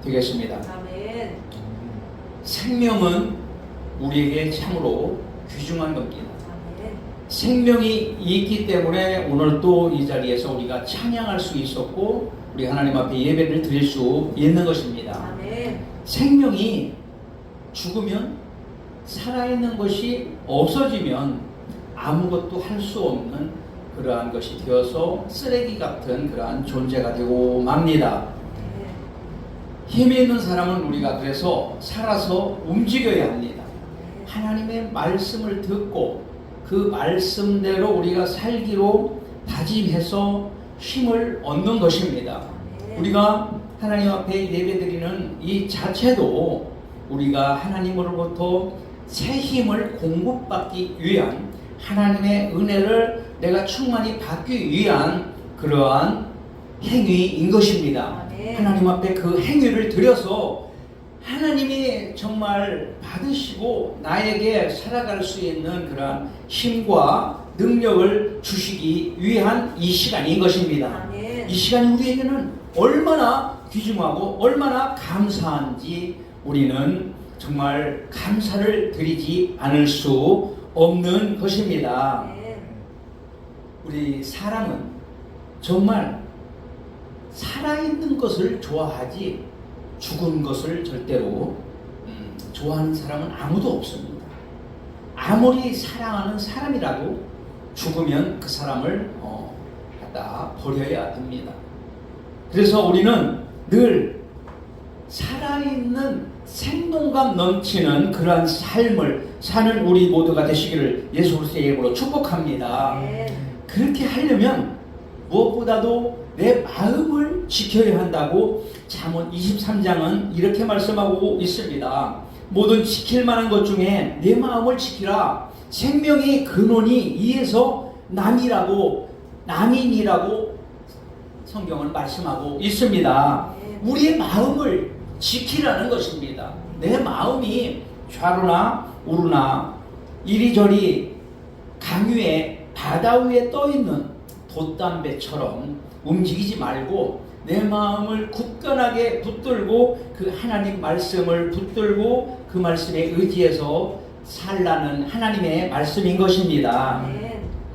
되겠습니다. 아멘. 생명은 우리에게 참으로 귀중한 겁니다. 아멘. 생명이 있기 때문에 오늘 또 이 자리에서 우리가 찬양할 수 있었고 우리 하나님 앞에 예배를 드릴 수 있는 것입니다. 아멘. 생명이 죽으면 살아있는 것이 없어지면 아무것도 할 수 없는 그러한 것이 되어서 쓰레기 같은 그러한 존재가 되고 맙니다. 힘이 있는 사람은 우리가 그래서 살아서 움직여야 합니다. 하나님의 말씀을 듣고 그 말씀대로 우리가 살기로 다짐해서 힘을 얻는 것입니다. 우리가 하나님 앞에 예배드리는 이 자체도 우리가 하나님으로부터 새 힘을 공급받기 위한 하나님의 은혜를 내가 충만히 받기 위한 그러한 행위인 것입니다. 하나님 앞에 그 행위를 드려서 하나님이 정말 받으시고 나에게 살아갈 수 있는 그러한 힘과 능력을 주시기 위한 이 시간인 것입니다. 이 시간이 우리에게는 얼마나 귀중하고 얼마나 감사한지 우리는 정말 감사를 드리지 않을 수 없는 것입니다. 우리 사람은 정말 살아있는 것을 좋아하지 죽은 것을 절대로 좋아하는 사람은 아무도 없습니다. 아무리 사랑하는 사람이라도 죽으면 그 사람을 갖다 버려야 됩니다. 그래서 우리는 늘 살아있는 생동감 넘치는 그러한 삶을 사는 우리 모두가 되시기를 예수 그리스도의 이름으로 축복합니다. 그렇게 하려면 무엇보다도 내 마음을 지켜야 한다고 잠언 23장은 이렇게 말씀하고 있습니다. 모든 지킬 만한 것 중에 내 마음을 지키라. 생명의 근원이 이에서 남인이라고 성경은 말씀하고 있습니다. 우리의 마음을 지키라는 것입니다. 내 마음이 좌로나 우로나 이리저리 강유에 바다 위에 떠있는 돛담배처럼 움직이지 말고 내 마음을 굳건하게 붙들고 그 하나님 말씀을 붙들고 그 말씀에 의지해서 살라는 하나님의 말씀인 것입니다.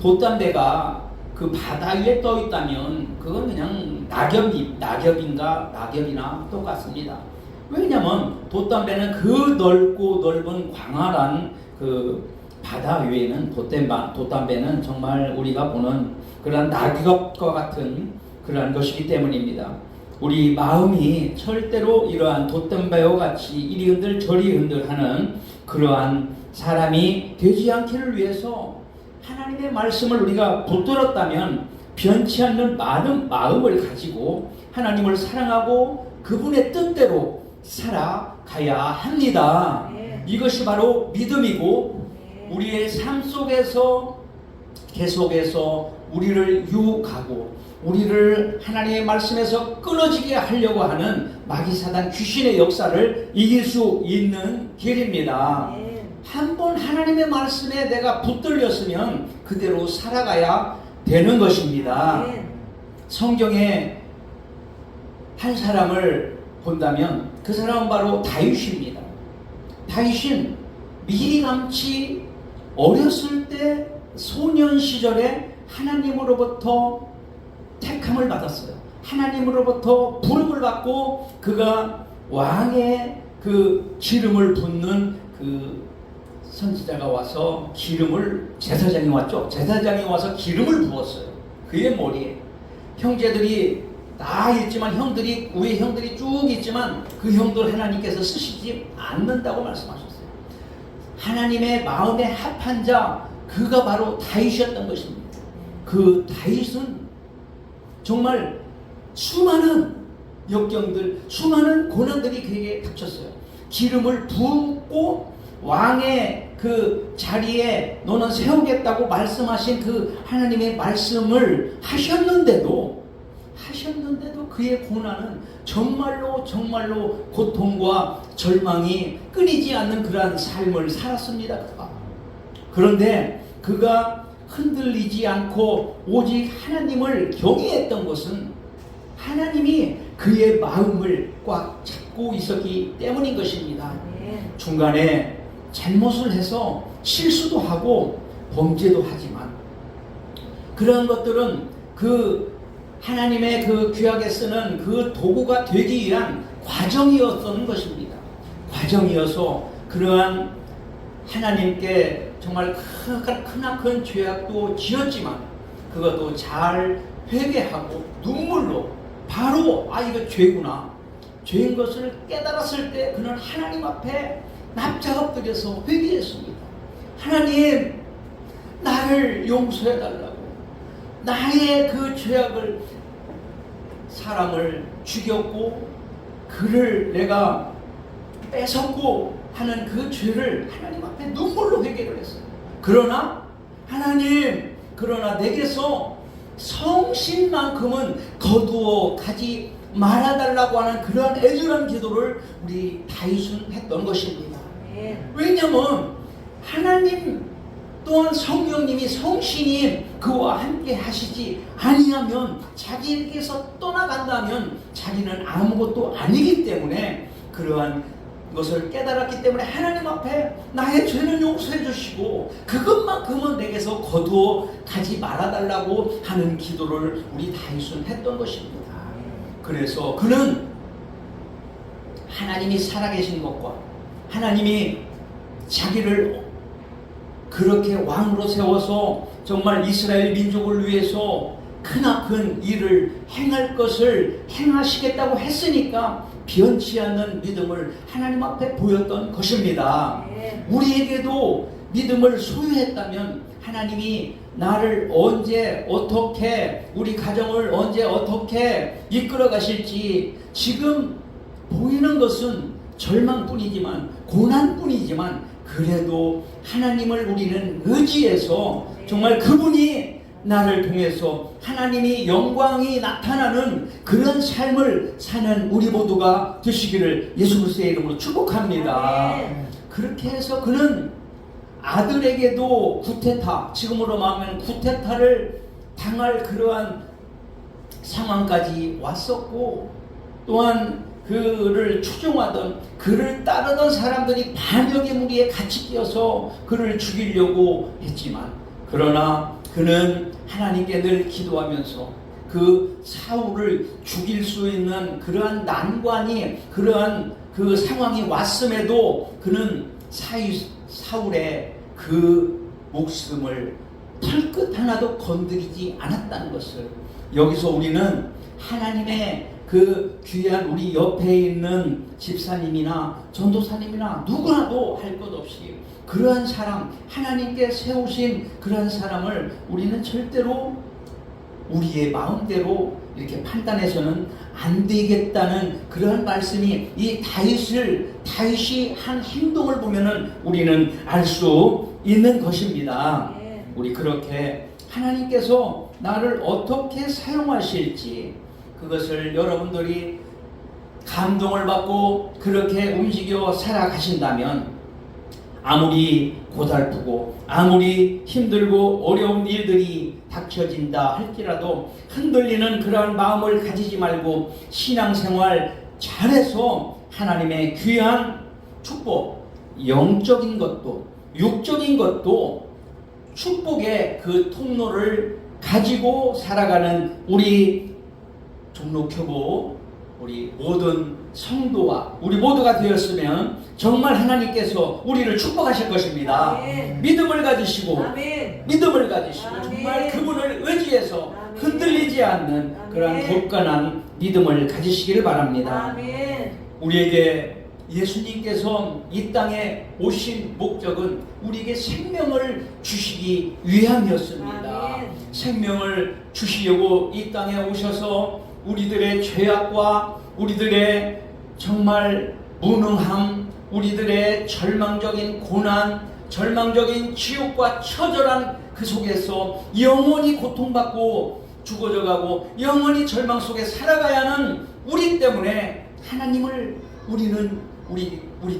돛담배가 그 바다 위에 떠 있다면 그건 그냥 낙엽이나 똑같습니다. 왜냐하면 돛담배는 그 넓고 넓은 광활한 그 바다 위에는 돛담배는 정말 우리가 보는 그러한 낙엽과 같은 그러한 것이기 때문입니다. 우리 마음이 절대로 이러한 돛담배와 같이 이리 흔들 저리 흔들 하는 그러한 사람이 되지 않기를 위해서 하나님의 말씀을 우리가 붙들었다면 변치 않는 많은 마음을 가지고 하나님을 사랑하고 그분의 뜻대로 살아가야 합니다. 이것이 바로 믿음이고 우리의 삶 속에서 계속해서 우리를 유혹하고 우리를 하나님의 말씀에서 끊어지게 하려고 하는 마귀사단 귀신의 역사를 이길 수 있는 길입니다. 한번 하나님의 말씀에 내가 붙들렸으면 그대로 살아가야 되는 것입니다. 성경에 한 사람을 본다면 그 사람은 바로 다윗입니다. 다윗은 미리감치 어렸을 때 소년 시절에 하나님으로부터 택함을 받았어요. 하나님으로부터 부름을 받고 그가 왕의 그 기름을 붓는 그 선지자가 와서 제사장이 왔죠. 제사장이 와서 기름을 부었어요. 그의 머리에. 형제들이 다 있지만 위에 형들이 쭉 있지만 그 형들 하나님께서 쓰시지 않는다고 말씀하셨어요. 하나님의 마음에 합한 자 그가 바로 다윗이었던 것입니다. 그 다윗은 정말 수많은 역경들, 수많은 고난들이 그에게 닥쳤어요. 기름을 붓고 왕의 그 자리에 너는 세우겠다고 말씀하신 그 하나님의 말씀을 하셨는데도 그의 고난은 정말로 고통과 절망이 끊이지 않는 그러한 삶을 살았습니다. 그런데 그가 흔들리지 않고 오직 하나님을 경외했던 것은 하나님이 그의 마음을 꽉 잡고 잡고 있었기 때문인 것입니다. 아멘. 중간에 잘못을 해서 실수도 하고 범죄도 하지만 그런 것들은 그 하나님의 그 귀하게 쓰는 그 도구가 되기 위한 과정이었던 것입니다. 과정이어서 그러한 하나님께 정말 크나큰 죄악도 지었지만 그것도 잘 회개하고 눈물로 바로 이거 죄구나, 죄인 것을 깨달았을 때 그는 하나님 앞에 납작 엎드려서 회개했습니다. 하나님, 나를 용서해달라고, 나의 그 죄악을, 사람을 죽였고 그를 내가 뺏었고 하는 그 죄를 하나님 앞에 눈물로 회개를 했어요. 그러나 하나님, 그러나 내게서 성신만큼은 거두어 가지 말아달라고 하는 그러한 애절한 기도를 우리 다윗은 했던 것입니다. 왜냐하면 하나님 또한 성령님이, 성신이 그와 함께 하시지 아니하면, 자기에게서 떠나간다면 자기는 아무것도 아니기 때문에 그러한 것을 깨달았기 때문에 하나님 앞에 나의 죄는 용서해 주시고 그것만큼은 내게서 거두어 가지 말아달라고 하는 기도를 우리 다윗은 했던 것입니다. 그래서 그는 하나님이 살아계신 것과 하나님이 자기를 그렇게 왕으로 세워서 정말 이스라엘 민족을 위해서 크나큰 일을 행할 것을 행하시겠다고 했으니까 변치 않는 믿음을 하나님 앞에 보였던 것입니다. 우리에게도 믿음을 소유했다면 하나님이 나를 언제 어떻게, 우리 가정을 언제 어떻게 이끌어 가실지, 지금 보이는 것은 절망뿐이지만, 고난뿐이지만 그래도 하나님을 우리는 의지해서 정말 그분이 나를 통해서 하나님이 영광이 나타나는 그런 삶을 사는 우리 모두가 되시기를 예수 그리스도의 이름으로 축복합니다. 그렇게 해서 그는 아들에게도 구테타, 지금으로 말하면 구테타를 당할 그러한 상황까지 왔었고, 또한 그를 추종하던, 그를 따르던 사람들이 반역의 무리에 같이 끼어서 그를 죽이려고 했지만, 그러나 그는 하나님께 늘 기도하면서 그 사울을 죽일 수 있는 그러한 난관이, 그러한 그 상황이 왔음에도 그는 사울의 그 목숨을 털끝 하나도 건드리지 않았다는 것을, 여기서 우리는 하나님의 그 귀한 우리 옆에 있는 집사님이나 전도사님이나 누구라도 할 것 없이 그러한 사람, 하나님께 세우신 그러한 사람을 우리는 절대로 우리의 마음대로 이렇게 판단해서는 안 되겠다는 그러한 말씀이, 이 다윗이 한 행동을 보면은 우리는 알 수 있는 것입니다. 우리 그렇게 하나님께서 나를 어떻게 사용하실지 그것을 여러분들이 감동을 받고 그렇게 움직여 살아가신다면, 아무리 고달프고 아무리 힘들고 어려운 일들이 닥쳐진다 할지라도 흔들리는 그러한 마음을 가지지 말고 신앙생활 잘해서 하나님의 귀한 축복, 영적인 것도 육적인 것도 축복의 그 통로를 가지고 살아가는 우리 종로교보, 우리 모든 성도와 우리 모두가 되었으면 정말 하나님께서 우리를 축복하실 것입니다. 아멘. 믿음을 가지시고, 아멘. 믿음을 가지시고, 아멘. 정말 그분을 의지해서 아멘. 흔들리지 않는 아멘. 그런 굳건한 믿음을 가지시기를 바랍니다. 아멘. 우리에게 예수님께서 이 땅에 오신 목적은 우리에게 생명을 주시기 위함이었습니다. 아멘. 생명을 주시려고 이 땅에 오셔서 우리들의 죄악과 우리들의 정말 무능함, 우리들의 절망적인 고난, 절망적인 지옥과 처절한 그 속에서 영원히 고통받고 죽어져가고 영원히 절망 속에 살아가야 하는 우리 때문에 하나님을 우리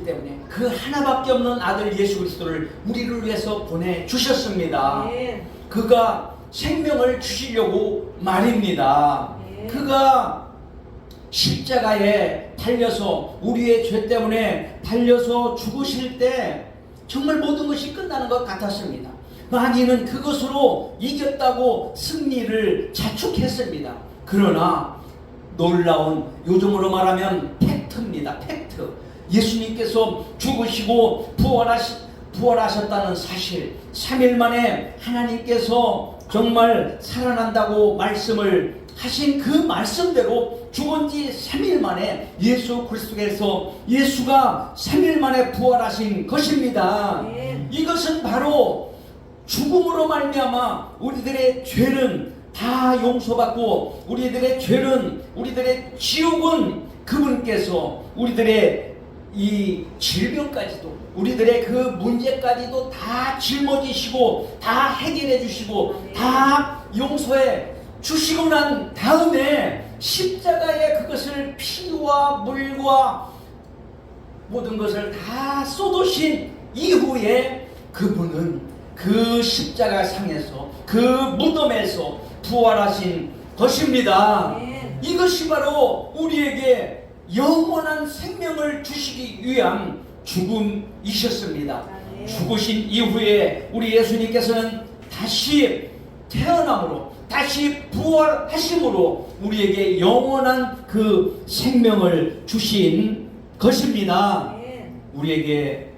때문에 그 하나밖에 없는 아들 예수 그리스도를 우리를 위해서 보내주셨습니다. 그가 생명을 주시려고 말입니다. 그가 십자가에 달려서 우리의 죄 때문에 달려서 죽으실 때 정말 모든 것이 끝나는 것 같았습니다. 마귀는 그것으로 이겼다고 승리를 자축했습니다. 그러나 놀라운, 요즘으로 말하면 팩트입니다. 팩트. 예수님께서 죽으시고 부활하셨다는 사실, 3일 만에 하나님께서 정말 살아난다고 말씀을 하신 그 말씀대로 죽은 지 3일 만에 예수 그리스도께서 예수가 3일 만에 부활하신 것입니다. 이것은 바로 죽음으로 말미암아 우리들의 죄는 다 용서받고 우리들의 죄는, 우리들의 지옥은 그분께서 우리들의 이 질병까지도, 우리들의 그 문제까지도 다 짊어지시고 다 해결해 주시고 다 용서해 주시고 난 다음에 십자가에 그것을 피와 물과 모든 것을 다 쏟으신 이후에 그분은 그 십자가 상에서, 그 무덤에서 부활하신 것입니다. 이것이 바로 우리에게 영원한 생명을 주시기 위한 죽음이셨습니다. 죽으신 이후에 우리 예수님께서는 다시 태어남으로, 다시 부활하심으로 우리에게 영원한 그 생명을 주신 것입니다. 우리에게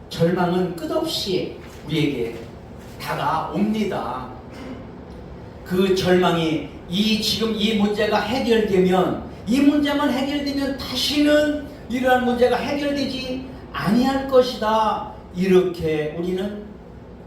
절망은 끝없이 우리에게 다가옵니다. 그 절망이 지금 이 문제가 해결되면, 이 문제만 해결되면 다시는 이러한 문제가 해결되지 아니할 것이다, 이렇게 우리는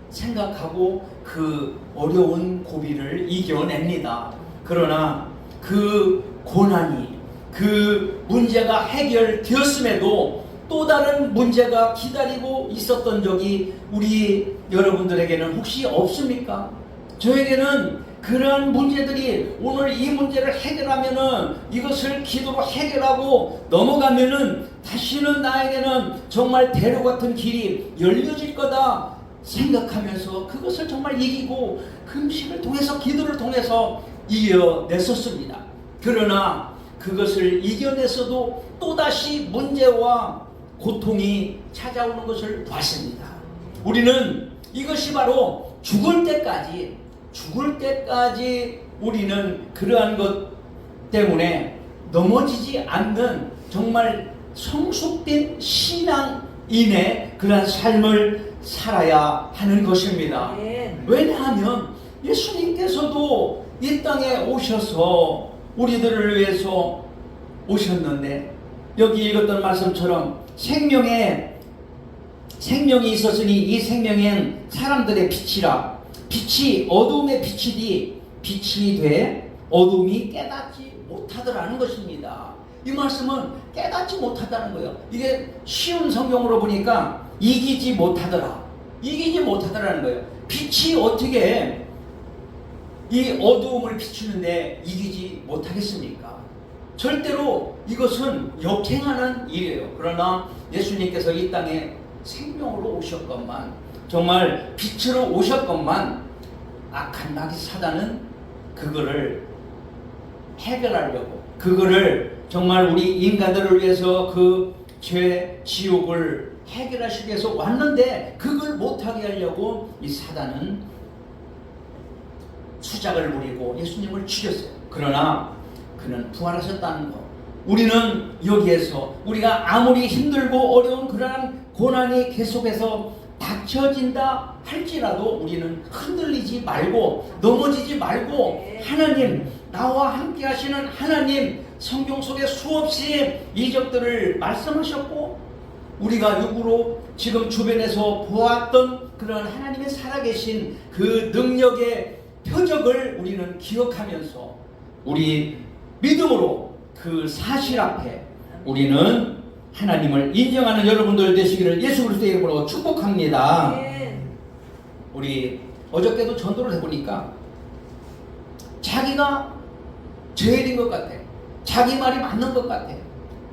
생각하고 그 어려운 고비를 이겨냅니다. 그러나 그 고난이, 그 문제가 해결되었음에도 또 다른 문제가 기다리고 있었던 적이 우리 여러분들에게는 혹시 없습니까? 저에게는 그런 문제들이, 오늘 이 문제를 해결하면은, 이것을 기도로 해결하고 넘어가면은 다시는 나에게는 정말 대로 같은 길이 열려질 거다 생각하면서 그것을 정말 이기고 금식을 통해서, 기도를 통해서 이겨냈었습니다. 그러나 그것을 이겨냈어도 또다시 문제와 고통이 찾아오는 것을 봤습니다. 우리는 이것이 바로 죽을 때까지 우리는 그러한 것 때문에 넘어지지 않는 정말 성숙된 신앙인의 그러한 삶을 살아야 하는 것입니다. 왜냐하면 예수님께서도 이 땅에 오셔서 우리들을 위해서 오셨는데, 여기 읽었던 말씀처럼 생명이 있었으니 이 생명엔 사람들의 빛이라. 빛이 어둠의 빛이디 빛이 돼 어둠이 깨닫지 못하더라는 것입니다. 이 말씀은 깨닫지 못하다는 거예요. 이게 쉬운 성경으로 보니까 이기지 못하더라는 거예요. 빛이 어떻게 이 어두움을 비추는데 이기지 못하겠습니까? 절대로 이것은 역행하는 일이에요. 그러나 예수님께서 이 땅에 생명으로 오셨건만, 정말 빛으로 오셨건만, 악한 마귀 사단은 그거를 해결하려고, 그거를 정말 우리 인간들을 위해서 그 죄, 지옥을 해결하시기 위해서 왔는데 그걸 못하게 하려고 이 사단은 수작을 부리고 예수님을 죽였어요. 그러나 그는 부활하셨다는 것, 우리는 여기에서 우리가 아무리 힘들고 어려운 그러한 고난이 계속해서 닥쳐진다 할지라도 우리는 흔들리지 말고 넘어지지 말고, 하나님, 나와 함께 하시는 하나님, 성경 속에 수없이 이적들을 말씀하셨고 우리가 육으로 지금 주변에서 보았던 그런 하나님의 살아계신 그 능력의 표적을 우리는 기억하면서 우리 믿음으로 그 사실 앞에 우리는 하나님을 인정하는 여러분들 되시기를 예수 그리스도의 이름으로 축복합니다. 우리 어저께도 전도를 해보니까 자기가 죄인인 것 같아. 자기 말이 맞는 것 같아.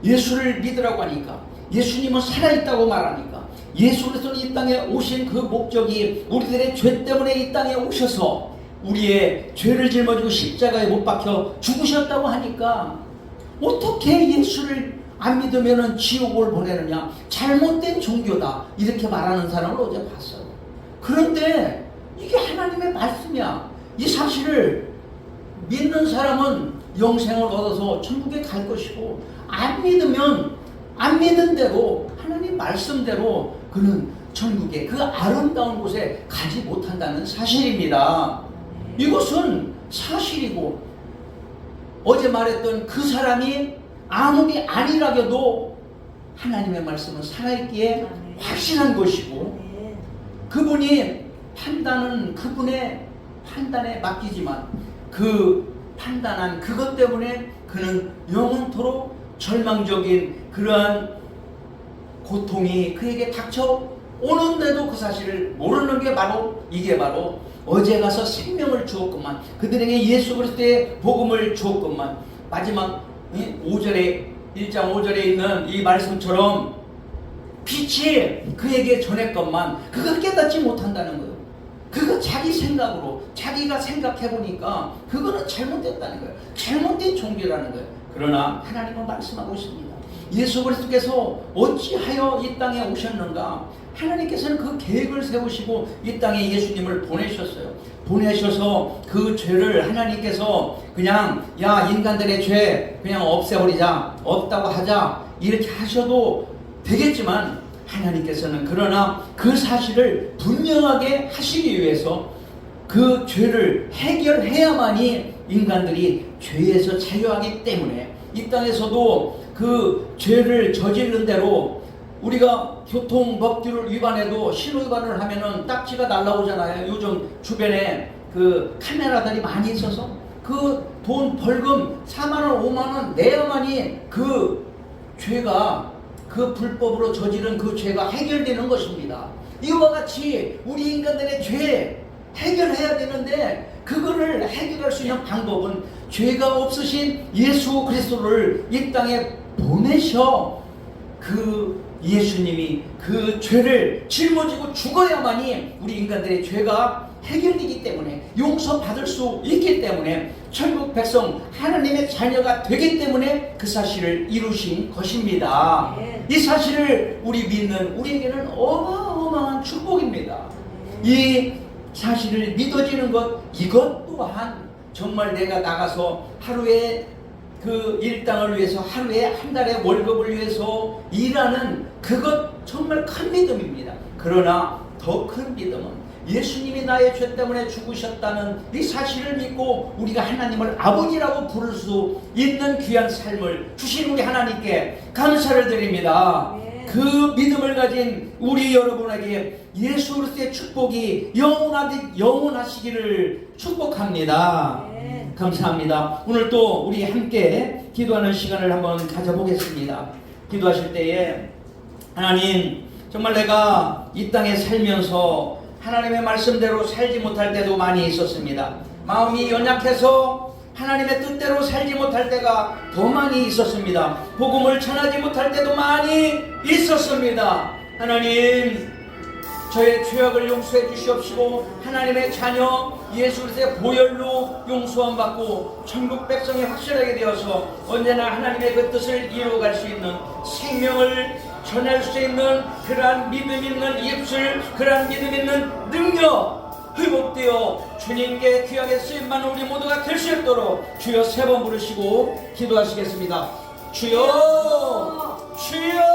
예수를 믿으라고 하니까, 예수님은 살아있다고 말하니까, 예수 그리스도는 이 땅에 오신 그 목적이 우리들의 죄 때문에 이 땅에 오셔서 우리의 죄를 짊어지고 십자가에 못 박혀 죽으셨다고 하니까 어떻게 예수를 안 믿으면은 지옥을 보내느냐, 잘못된 종교다, 이렇게 말하는 사람을 어제 봤어요. 그런데 이게 하나님의 말씀이야. 이 사실을 믿는 사람은 영생을 얻어서 천국에 갈 것이고, 안 믿으면 안 믿은 대로 하나님 말씀대로 그는 천국에, 그 아름다운 곳에 가지 못한다는 사실입니다. 이것은 사실이고, 어제 말했던 그 사람이 아무리 아니라겨도 하나님의 말씀은 살아있기에 확실한 것이고, 그분이 판단은 그분의 판단에 맡기지만 그 판단한 그것 때문에 그는 영원토록 절망적인 그러한 고통이 그에게 닥쳐오는데도 그 사실을 모르는 게 바로, 이게 바로 어제 가서 생명을 주었건만, 그들에게 예수 그리스도의 복음을 주었건만, 마지막 5절에 1장 5절에 있는 이 말씀처럼 빛이 그에게 전했건만 그가 깨닫지 못한다는 거예요. 그거 자기 생각으로, 자기가 생각해보니까 그거는 잘못됐다는 거예요. 잘못된 종교라는 거예요. 그러나 하나님은 말씀하고 있습니다. 예수 그리스도께서 어찌하여 이 땅에 오셨는가? 하나님께서는 그 계획을 세우시고 이 땅에 예수님을 보내셨어요. 보내셔서 그 죄를 하나님께서 그냥, 야, 인간들의 죄 그냥 없애버리자, 없다고 하자, 이렇게 하셔도 되겠지만, 하나님께서는 그러나 그 사실을 분명하게 하시기 위해서 그 죄를 해결해야만이 인간들이 죄에서 자유하기 때문에, 이 땅에서도 그 죄를 저지른 대로 우리가 교통법규를 위반해도, 신호 위반을 하면은 딱지가 날라오잖아요. 요즘 주변에 그 카메라들이 많이 있어서 그 돈 벌금 4만원 5만원 내야만이 그 죄가, 그 불법으로 저지른 그 죄가 해결되는 것입니다. 이와 같이 우리 인간들의 죄 해결해야 되는데, 그거를 해결할 수 있는 방법은 죄가 없으신 예수 그리스도를 이 땅에 보내셔 그 예수님이 그 죄를 짊어지고 죽어야만이 우리 인간들의 죄가 해결되기 때문에, 용서받을 수 있기 때문에, 천국 백성 하나님의 자녀가 되기 때문에 그 사실을 이루신 것입니다. 이 사실을 우리 믿는 우리에게는 어마어마한 축복입니다. 이 사실을 믿어지는 것, 이것 또한 정말 내가 나가서 하루에 그 일당을 위해서, 하루에 한 달의 월급을 위해서 일하는 그것 정말 큰 믿음입니다. 그러나 더 큰 믿음은 예수님이 나의 죄 때문에 죽으셨다는 이 사실을 믿고 우리가 하나님을 아버지라고 부를 수 있는 귀한 삶을 주신 우리 하나님께 감사를 드립니다. 그 믿음을 가진 우리 여러분에게 예수 그리스도의 축복이 영원하시기를 축복합니다. 감사합니다. 오늘 또 우리 함께 기도하는 시간을 한번 가져보겠습니다. 기도하실 때에, 하나님, 정말 내가 이 땅에 살면서 하나님의 말씀대로 살지 못할 때도 많이 있었습니다. 마음이 연약해서 하나님의 뜻대로 살지 못할 때가 더 많이 있었습니다. 복음을 전하지 못할 때도 많이 있었습니다. 하나님, 저의 죄악을 용서해 주시옵시고 하나님의 자녀 예수 그리스도의 보혈로 용서함 받고 천국 백성이 확실하게 되어서 언제나 하나님의 그 뜻을 이루어갈 수 있는, 생명을 전할 수 있는 그러한 믿음 있는 입술, 그러한 믿음 있는 능력 회복되어 주님께 귀하게 쓰임받는 우리 모두가 될 수 있도록 주여 3번 부르시고 기도하시겠습니다. 주여, 주여.